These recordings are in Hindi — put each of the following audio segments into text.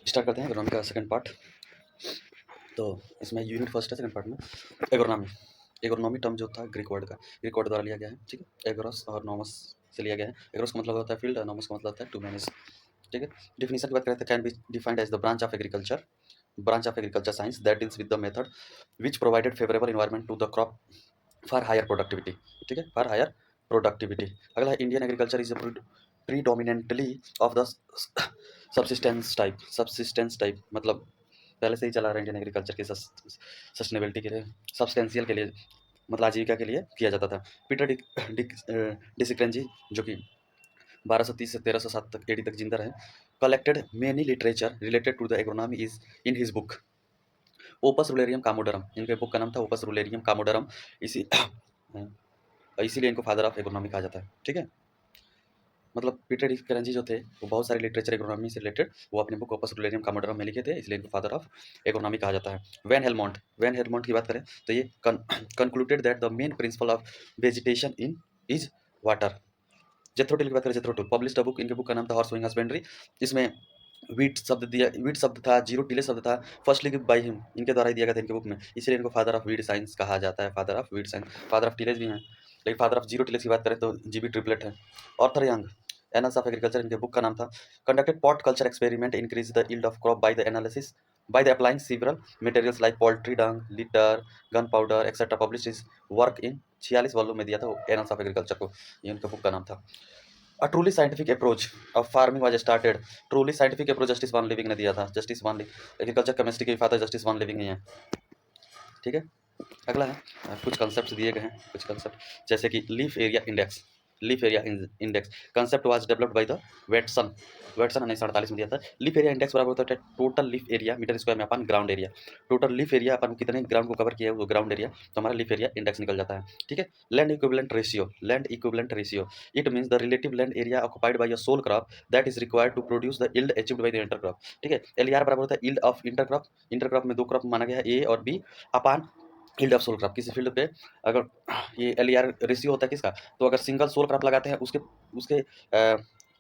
स्टार्ट करते हैं एग्रोनॉमी का सेकंड पार्ट। तो इसमें यूनिट फर्स्ट है सेकंड पार्ट में एग्रोनॉमी। एग्रोनॉमी टर्म जो था ग्रीक वर्ड द्वारा लिया गया है, ठीक है। एग्रोस और नॉमस से लिया गया है। एग्रोस का मतलब होता है फील्ड और नॉमस का मतलब होता है टू मैनेज, ठीक है। डिफिनेशन की बात करें तो can be defined as the branch of agriculture science that deals with the method which provided favourable environment to the crop for higher productivity, ठीक है, फॉर हायर प्रोडक्टिविटी। अगला है Indian agriculture is predominantly of the subsistence type मतलब पहले से ही चला रहा है इंडियन एग्रीकल्चर के सस्टेनेबिलिटी के लिए, सब्सटेंशियल के लिए, मतलब आजीविका के लिए किया जाता था। पीटर डिसिक्रेंजी जो कि 1230 से 1307 तक एडी तक जिंदा रहे, collected many literature related to the agronomy is in his book opus ruralium commodorum. इनके बुक का नाम था ओपस रूलेरियम कामोडरम। इसी इसीलिए इनको फादर ऑफ एग्रोनॉमी कहा जाता है, ठीक है। मतलब पीटर डिसकरेंजी जो थे वो बहुत सारे लिटरेचर इकोनॉमी से रिलेटेड वो अपने बुक ऑपस रूलेरियम कामोडरम में लिखे थे, इसलिए इनको फादर ऑफ इकोनॉमी कहा जाता है। वैन हेलमोंट की बात करें तो ये concluded that the main principle of vegetation in is water. जेथरो till की बात करें, जेथरो टिल पब्लिश्ड बुक, इनके बुक का नाम था हॉर्स सोइंग हस्बेंड्री। इसमें वीट शब्द था, जीरो टिले शब्द था, फर्स्टली बाई हिम, इनके द्वारा ही दिया गया था इनके बुक में, इसलिए इनको फादर ऑफ वीड साइंस कहा जाता है। Father of weed science, father of tillage भी हैं, लेकिन फादर ऑफ जीरो टिलेज की बात करें तो जीबी ट्रिपलेट है। Arthur Young, annals of agriculture, इनके बुक का नाम था। Conducted pot culture experiment increase the yield of crop by the analysis by the applying several materials like poultry dung, litter, gunpowder etc. published his work in 46 volume में दिया था एनल्स ऑफ एग्रीकल्चर को, ये उनका बुक का नाम था। A truly scientific approach of farming was started. Truly scientific approach justice one living ने दिया था। जस्टिस वन एग्रीकल्चर केमिस्ट्री के फादर जस्टिस वन लिविंग ही है, ठीक है। अगला है कुछ कंसेप्ट दिए गए हैं, कुछ कंसेप्ट जैसे कि leaf area index concept was developed by the Watson. Watson 1948 में दिया था। लीफ एरिया इंडेक्स बराबर होता है total leaf area metre square में अपन ground area. Total leaf area अपन कितने ग्राउंड को कवर किया है वो ग्राउंड एरिया, तो हमारा लीफ एरिया इंडेक्स निकल जाता है, ठीक है। Land equivalent ratio it means the relative land area occupied by a sole crop that is required to produce the yield achieved by the inter crop, ठीक है। एलईआर बराबर होता है yield of inter crop. Inter crop में दो क्रॉप माना गया है, ए और B, upon yield of sole crop. किसी फील्ड पे अगर ये एलईआर रेशियो होता है किसका, तो अगर सिंगल सोल क्रॉप लगाते हैं उसके उसके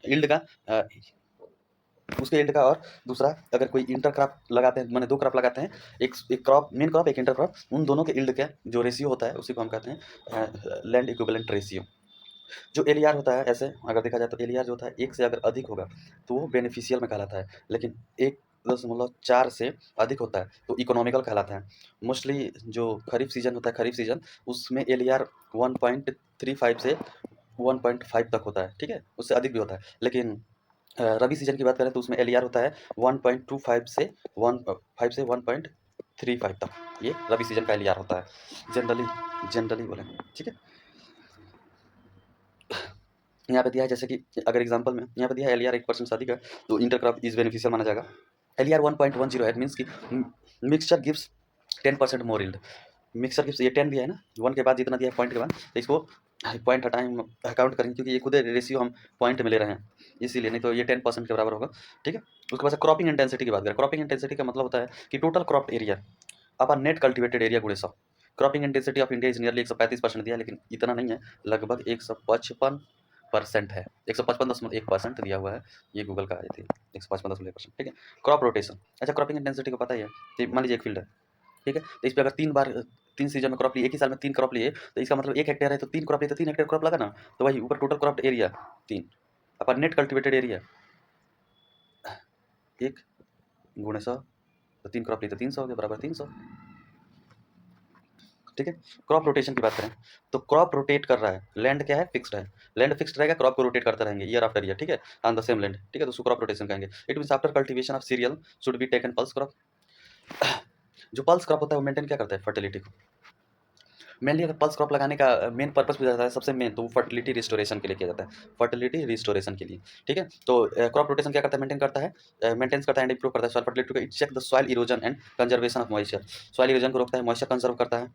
यील्ड का उसके यील्ड का, और दूसरा अगर कोई इंटर क्रॉप लगाते हैं, मैंने दो क्रॉप लगाते हैं, एक क्रॉप मेन क्रॉप एक इंटर क्रॉप, उन दोनों के यील्ड का जो रेशियो होता है उसी को हम कहते हैं लैंड इक्विवेलेंट रेशियो। जो एलईआर होता है, ऐसे अगर देखा जाए तो एलईआर जो होता है एक से अगर अधिक होगा तो वो बेनिफिशियल में कहलाता है, लेकिन 1.4 से अधिक होता है तो इकोनॉमिकल कहलाता है। मोस्टली जो खरीफ सीजन होता है, खरीफ सीजन उसमें एलईआर 1.35 से 1.5 तक होता है, ठीक है, उससे अधिक भी होता है। लेकिन रबी सीजन की बात करें तो उसमें एलईआर होता है 1.25 से 1.5 से 1.35 तक, ये रबी सीजन का एलईआर होता है जनरली बोले, ठीक है। यहाँ पे दिया है जैसे कि अगर एग्जांपल में यहाँ पे दिया है एलईआर 1% से अधिक है तो इंटर क्रॉप इज बेनिफिशियल माना जाएगा। एलईआर 1.10 है, मीन्स कि मिक्सचर गिव्स 10% मोर यील्ड। मिक्सचर गिव्स, ये 10 भी है ना, 1 के बाद जितना दिया है पॉइंट के बाद, तो इसको पॉइंट हटाएं अकाउंट करेंगे क्योंकि ये खुद रेशियो हम पॉइंट में ले रहे हैं इसीलिए, नहीं तो ये 10% के बराबर होगा, ठीक है। उसके बाद क्रॉपिंग इंटेंसिटी की बात करें, क्रॉपिंग इंटेंसिटी का मतलब होता है कि टोटल क्रॉप एरिया अपन नेट कल्टिवेटेड एरिया गुणे 100। Cropping intensity of India is nearly 135% दिया है, लेकिन इतना नहीं है, लगभग 155% है। 155.1% दिया हुआ है, ये गूगल का आई थी 155.1%, ठीक है। क्रॉप रोटेशन, अच्छा क्रॉपिंग इंटेंसिटी को पता ही है, तो मान लीजिए एक फील्ड है, ठीक है, तो इस पर अगर 3 सीजन में क्रॉप लिए, एक ही साल में 3 क्रॉप लिए, तो इसका मतलब 1 हेक्टेयर है तो 3 क्रॉप लिए तो 3 हेक्टेयर क्रॉप लगा ना, तो वही ऊपर टोटल क्रॉप एरिया 3 अपन नेट कल्टिवेटेड एरिया 1 गुणे 100, तो 3 क्रॉप लिए तो 300 हो गया, बराबर 300, ठीक है। क्रॉप रोटेशन की बात करें तो क्रॉप रोटेट कर रहा है, लैंड क्या है, फिक्स्ड है, लैंड फिक्स्ड रहेगा, क्रॉप को रोटेट करते रहेंगे ईयर आफ्टर ईयर, ठीक है, ऑन द सेम लैंड, ठीक है, तो उसको क्रॉप रोटेशन कहेंगे। It means after cultivation of serial should be taken pulse crop. जो पल्स क्रॉप होता है वो मेंटेन क्या करता है, फर्टिलिटी को। मेनली अगर पल्स क्रॉप लगाने का मेन पर्पस भी जाता है, सबसे मेन तो वो फर्टिलिटी रिस्टोरेशन के लिए किया जाता है, फर्टिलिटी रिस्टोरेशन के लिए, ठीक है। तो क्रॉप रोटेशन क्या करता है, मेंटेन करता है, मेंटेन्स करता है एंड इंप्रूव करता है सॉइल फर्टिलिटी को। It check the soil erosion and conservation of moisture, soil erosion को रोकता है, मॉइस्चर कंजर्व करता है,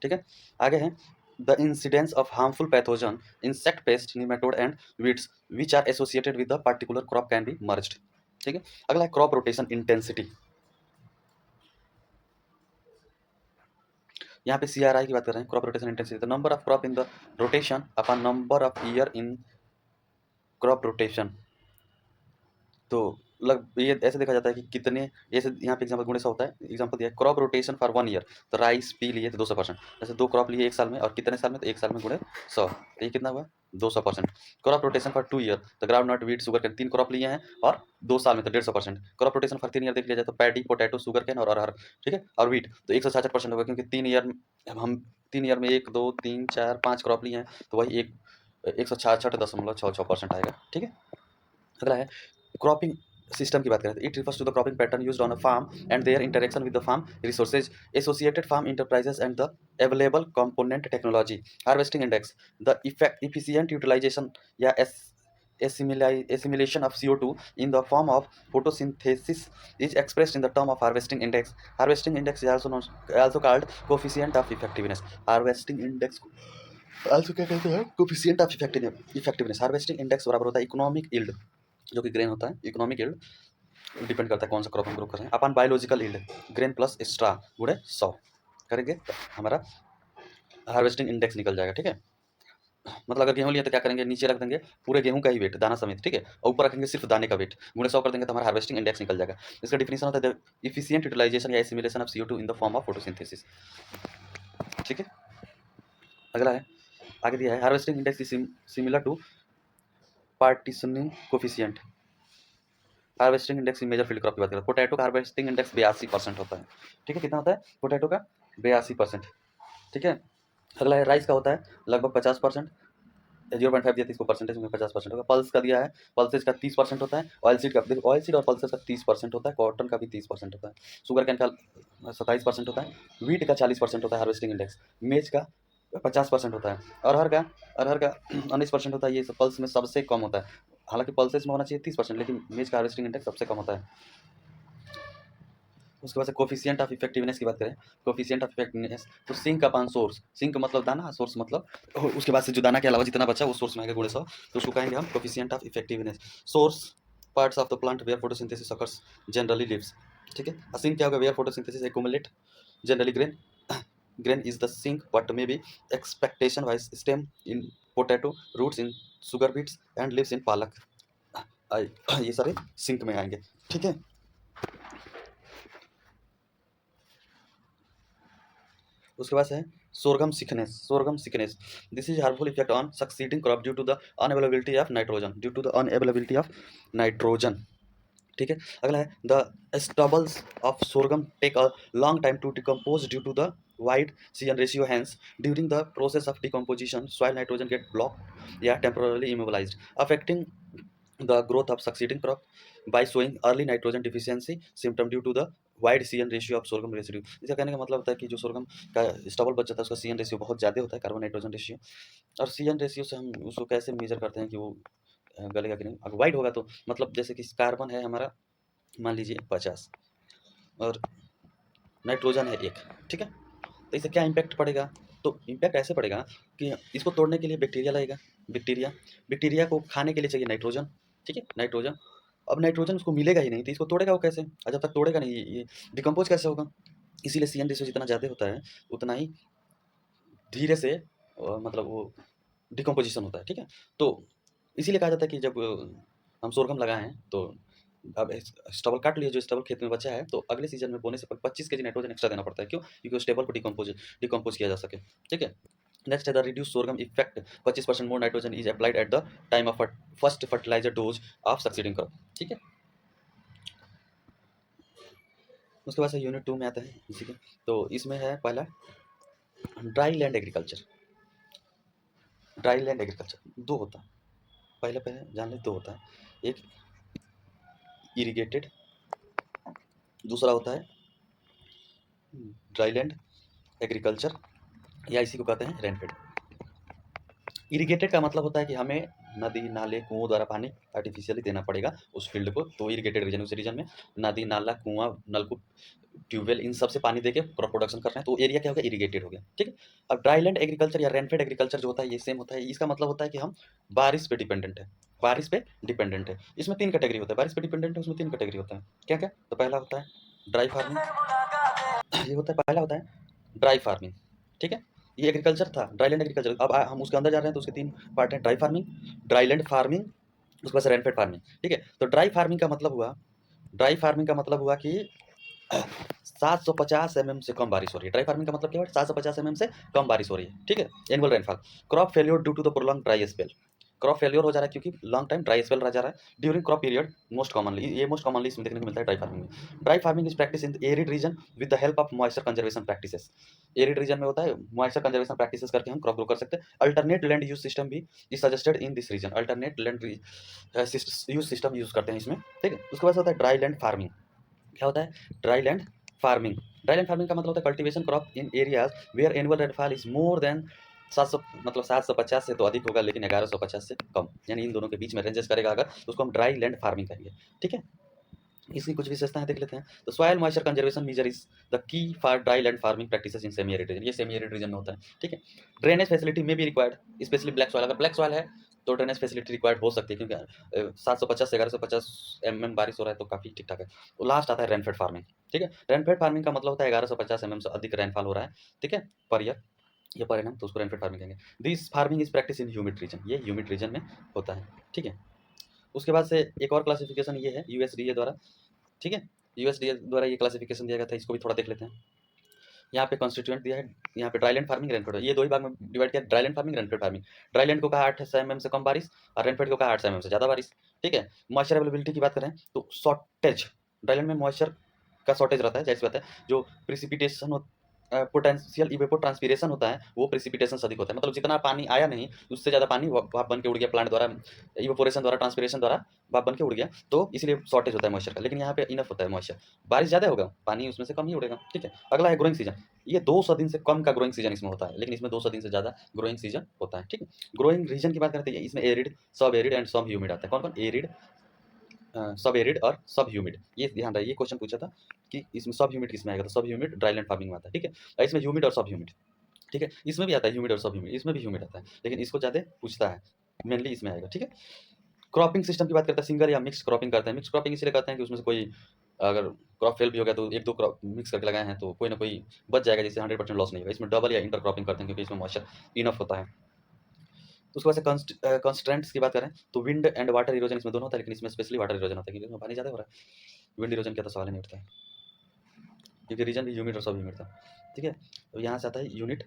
ठीक है। आगे है the incidence of harmful pathogen insect pest nematode and weeds which are associated with the particular crop can be merged, ठीक है। अगला है क्रॉप रोटेशन इंटेंसिटी। यहाँ पे CRI की बात कर रहे हैं, crop rotation intensity, the number of crop in the rotation upon number of year in crop rotation. तो लग ये ऐसे देखा जाता है कि कितने, जैसे यहाँ पे एग्जाम्पल गुणे 100 होता है, एग्जाम्पल दिया है क्रॉप रोटेशन फॉर 1 ईयर, तो राइस पी लिए तो 200%, जैसे 2 क्रॉप लिए 1 साल में, और कितने साल में, तो 1 साल में गुणे 100, तो ये कितना हुआ 200%। क्रॉप रोटेशन फॉर 2 ईयर, तो ground nut wheat sugar cane 3 crop लिए हैं और 2 साल में, तो 150%। क्रॉप रोटेशन फॉर 3 ईयर देख लिया जाए तो पैडी, पोटैटो, शुगर केन और अरहर, ठीक है, और वीट, तो 166% होगा, क्योंकि 3 ईयर हम 3 ईयर में 1 2 3 4 5 क्रॉप लिए हैं, तो वही 166.66% आएगा, ठीक है। अगला है क्रॉपिंग सिस्टम की बात करें, it refers to the cropping pattern used on a farm and their interaction with the farm resources, associated farm enterprises and the available component technology. Harvesting index, the effect efficient utilisation या assimilation of CO2 in the form of photosynthesis is expressed in the term of harvesting index. Harvesting index is also called coefficient of effectiveness. Harvesting index also क्या कहते हैं, coefficient of effectiveness. Harvesting index बराबर होता है इकोनॉमिक यील्ड, जो कि ग्रेन होता है, इकोनॉमिक यील्ड डिपेंड करता है कौन सा क्रॉप हम ग्रो कर रहे हैं, अपन biological yield, grain plus extra गुणे 100 करेंगे तो हमारा हार्वेस्टिंग इंडेक्स निकल जाएगा, ठीक है। मतलब अगर गेहूं लिए तो क्या करेंगे, नीचे रख देंगे पूरे गेहूं का ही वेट दाना समेत, ठीक है, और ऊपर रखेंगे सिर्फ दाने का वेट, गुणे 100 कर देंगे तो हमारा हार्वेस्टिंग इंडेक्स निकल जाएगा। इसका डिफिनेशन होता है इफिशिएंट यूटिलाइजेशन या assimilation of CO2 in the form of photosynthesis, ठीक है। अगला है, आगे दिया है harvesting index is similar to partitioning coefficient. Harvesting index major field crop की बात करें, पोटैटो का हार्वेस्टिंग इंडेक्स 82% होता है, ठीक है, कितना होता है पोटैटो का 82%, ठीक है। अगला है राइस का होता है लगभग 50%, 0.5 दिया तो इसको परसेंटेज में 50% होगा। पल्स का दिया है, पल्सेज का 30% होता है, ऑयल सीड का, देखो ऑयल सीड और पल्सेज का 30% होता है, कॉटन का भी 30% होता है, शुगर कैन का 27% होता है, वीट का 40% होता है हार्वेस्टिंग इंडेक्स, मेज का 50% होता है, अरहर का 19% होता है। ये सब पल्स में सबसे कम होता है, हालांकि पल्सेज में होना चाहिए 30%, लेकिन मेज का हार्वेस्टिंग इंडेक्स सबसे कम होता है। उसके बाद से कोफिशिएंट ऑफ इफेक्टिवनेस की बात करें, कोफिशिएंट ऑफ इफेक्टिवनेस तो सिंक अपॉन सोर्स, सिंक मतलब दाना, सोर्स मतलब उसके बाद से जो दाना के अलावा जितना बचा वो सोर्स में आएगा गुणे 100, तो उसको कहेंगे हम coefficient of effectiveness. Source parts of the plant where photosynthesis occurs generally leaves, ठीक है। सिंक क्या होगा, where photosynthesis accumulate generally grain, grain is the sink what may be expectation wise stem in potato, roots in sugar beets and leaves in palak, ये सारे सिंक में आएंगे, ठीक है। उसके बाद है sorghum sickness, sorghum sickness, this is harmful effect on succeeding crop due to the unavailability of nitrogen, due to the unavailability of nitrogen, ठीक है। अगला है the stubbles of sorghum take a long time to decompose due to the wide CN ratio, hence during the process of decomposition soil nitrogen get block या temporarily immobilised, affecting the growth of succeeding crop by showing early nitrogen deficiency symptom due to the wide CN ratio of sorghum residue। इसका कहने का मतलब होता है कि जो sorghum का स्टबल बच जाता है उसका CN रेशियो बहुत ज़्यादा होता है, कार्बन नाइट्रोजन रेशियो, और CN रेशियो से हम उसको कैसे मेजर करते हैं कि वो गलेगा कि नहीं। अगर वाइड होगा तो मतलब जैसे कि कार्बन है हमारा मान लीजिए 50 और नाइट्रोजन है 1, ठीक है, तो इससे क्या इम्पैक्ट पड़ेगा, तो इम्पैक्ट ऐसे पड़ेगा कि इसको तोड़ने के लिए बैक्टीरिया लगेगा, बैक्टीरिया बैक्टीरिया को खाने के लिए चाहिए नाइट्रोजन, ठीक है, नाइट्रोजन, अब नाइट्रोजन उसको मिलेगा ही नहीं तो इसको तोड़ेगा वो कैसे, और जब तक तोड़ेगा नहीं ये डिकम्पोज कैसे होगा। इसीलिए CN रेशियो जितना ज़्यादा होता है उतना ही धीरे से मतलब वो डिकम्पोजिशन होता है, ठीक है। तो इसीलिए कहा जाता है कि जब हम सोरगम लगाए हैं तो अब स्टबल काट लिया, जो स्टबल खेत में बचा है, तो अगले सीजन में बोने से 25 केजी नाइट्रोजन एक्स्ट्रा देना पड़ता है, क्यों, क्योंकि स्टेबल को डिकम्पोज किया जा सके, ठीक है। नेक्स्ट है the reduce sorghum effect, 25% more nitrogen is applied at the time of first fertiliser dose of succeeding crop, ठीक है। उसके बाद से यूनिट 2 में आता है इसी के, तो इसमें है पहला dry land agriculture. Dry land agriculture दो होता है, पहले पहले जान ले, दो होता है, एक इरिगेटेड, दूसरा होता है ड्राई लैंड एग्रीकल्चर, या इसी को कहते हैं रेनफेड। इरिगेटेड का मतलब होता है कि हमें नदी नाले कुओं द्वारा पानी आर्टिफिशियली देना पड़ेगा उस फील्ड को, तो इरिगेटेड रीजन, उस रीजन में नदी नाला कुआं नलकूप ट्यूबवेल इन सब से पानी देके क्रॉप प्रोडक्शन कर रहे हैं, तो एरिया क्या हो गया, इरिगेटेड हो गया, ठीक है। अब ड्राई लैंड एग्रीकल्चर या रेनफेड एग्रीकल्चर जो होता है ये सेम होता है, इसका मतलब होता है कि हम बारिश पे डिपेंडेंट है, बारिश पे डिपेंडेंट है। इसमें 3 कैटेगरी होता है, बारिश पे डिपेंडेंट है उसमें 3 कैटेगरी होता है, क्या क्या, तो पहला होता है ड्राई फार्मिंग, ये होता है, पहला होता है ड्राई फार्मिंग, ठीक है, ये एग्रीकल्चर था ड्राई लैंड एग्रीकल्चर। अब हम उसके अंदर जा रहे हैं तो उसके 3 पार्ट हैं, dry farming, dry land farming उसके बाद से रेनफेड फार्मिंग, ठीक है। तो ड्राई फार्मिंग का मतलब हुआ कि 750 एमएम से कम बारिश हो रही है। ड्राई फार्मिंग का मतलब क्या हुआ? 750 एमएम से कम बारिश हो रही है, ठीक है। Annual rainfall. Crop failure due to the prolong dry spell. Crop failure हो जा रहा है क्योंकि लॉन्ग टाइम ड्राई स्पेल रह जा रहा है during crop period. Most commonly इसमें देखने को मिलता है ड्राई फार्मिंग में। Dry farming is practice in arid region with the help of moisture conservation practices. Arid region में होता है, मॉइस्चर कंजर्वेशन प्रैक्टिसेस करके हम क्रॉप ग्रो कर सकते हैं। अल्टरनेट लैंड यूज सिस्टम भी is suggested in this region. Alternate land use system use करते हैं इसमें, ठीक है। उसके बाद होता है ड्राई लैंड फार्मिंग। क्या होता है? Dry land farming. Dry land farming का मतलब होता है cultivation crop in areas where annual rainfall is more than 700, मतलब 750 से तो अधिक होगा लेकिन 1150 से कम, यानी इन दोनों के बीच में रेंजेस करेगा अगर, तो उसको हम ड्राई लैंड फार्मिंग कहेंगे, ठीक है। इसकी कुछ विशेषताएं देख लेते हैं। तो soil moisture conservation measure is the key for dry land farming practices in semi arid region. ये सेमी एरिड रीजन में होता है, ठीक है। ड्रेनेज फैसिलिटी में भी रिक्वायर्ड स्पेशली ब्लैक सॉइल। अगर ब्लैक सॉइल है तो ड्रेनेज फैसिलिटी रिक्वायर्ड हो सकती है, क्योंकि 750 से 1150 बारिश हो रहा है तो काफ़ी ठीक ठाक है। तो लास्ट आता है रेनफेड फार्मिंग, ठीक है। रेनफेड फार्मिंग का मतलब होता है 1150 से अधिक रेनफॉल हो रहा है, ठीक है, पर ईयर, ये पर एनम, तो उसको रेनफेड फार्मिंग कहेंगे। This farming is practice in humid region. ये ह्यूमिड रीजन में होता है, ठीक है। उसके बाद से एक और क्लासिफिकेशन ये है यूएसडीए द्वारा, ठीक है। यूएसडीए द्वारा ये क्लासिफिकेशन दिया गया था, इसको भी थोड़ा देख लेते हैं। यहाँ पे कॉन्स्टिट्यूएंट दिया है, यहाँ पे ड्राईलैंड फार्मिंग, रेनफेड, ये दो ही भाग में डिवाइड किया, dryland farming, rainfed farming. Dryland को कहा 800 एमएम से कम बारिश और रेनफेड को कहा 800 एमएम से ज़्यादा बारिश, ठीक है। मॉइस्चर अवेलेबिलिटी की बात करें तो शॉर्टेज, ड्राईलैंड में मॉइस्चर का शॉर्टेज रहता है, जैसी बात है। जो प्रिसिपिटेशन पोटेंशियल इवेपो ट्रांसपीरेशन होता है वो प्रिसिपिटेशन से अधिक होता है, मतलब जितना पानी आया नहीं उससे ज़्यादा पानी भाप बन के उड़ गया प्लांट द्वारा, इवेपोरेशन द्वारा, ट्रांसपीरेशन द्वारा भाप बन के उड़ गया, तो इसलिए शॉर्टेज होता है मॉइस्चर का। लेकिन यहाँ पे इनफ होता है मॉइस्चर, बारिश ज़्यादा होगा पानी उसमें से कम ही उड़ेगा, ठीक है। अगला है ग्रोइंग सीजन। ये 200 दिन से कम का ग्रोइंग सीजन इसमें होता है, लेकिन इसमें 200 दिन से ज़्यादा ग्रोइंग सीजन होता है, ठीक है। ग्रोइंग रीजन की बात करते हैं, इसमें एरिड, सब एरिड एंड सब ह्यूमिड आता है। कौन कौन? एरिड, सब एरिड और सब ह्यूमिड। ये ध्यान रहे, ये क्वेश्चन पूछा था कि इसमें सब ह्यूमिड किसमें आएगा, तो सब ह्यूमिड ड्राईलैंड फार्मिंग में आता है, ठीक है। और इसमें ह्यूमिड और सब ह्यूमिड, ठीक है। इसमें भी आता है ह्यूमिड और सब ह्यूमिड, इसमें भी ह्यूमिड आता है, लेकिन इसको ज़्यादा पूछता है, मेनली इसमें आएगा, ठीक है। क्रॉपिंग सिस्टम की बात करते हैं, सिंगल या मिक्स क्रॉपिंग करते हैं। मिक्स क्रॉपिंग इसलिए करते हैं कि उसमें से कोई अगर क्रॉप फेल भी हो गया तो एक दो क्रॉप मिक्स करके लगाए हैं तो कोई ना कोई बच जाएगा, जिससे 100% लॉस नहीं होगा। इसमें डबल या इंटर क्रॉपिंग करते हैं क्योंकि इसमें मॉइस्चर इनफ होता है। उसके बाद से कंस्ट्रेंट्स की बात करें तो विंड एंड वाटर इरोजन इसमें दोनों होता है, लेकिन इसमें स्पेशली वाटर इरोजन होता है क्योंकि इसमें पानी ज़्यादा हो रहा है। विंड इरोजन का तो सवाल ही नहीं उठता है, क्योंकि रीजन भी ह्यूमिड और सब ह्यूमिड था, ठीक है। तो यहाँ से आता है यूनिट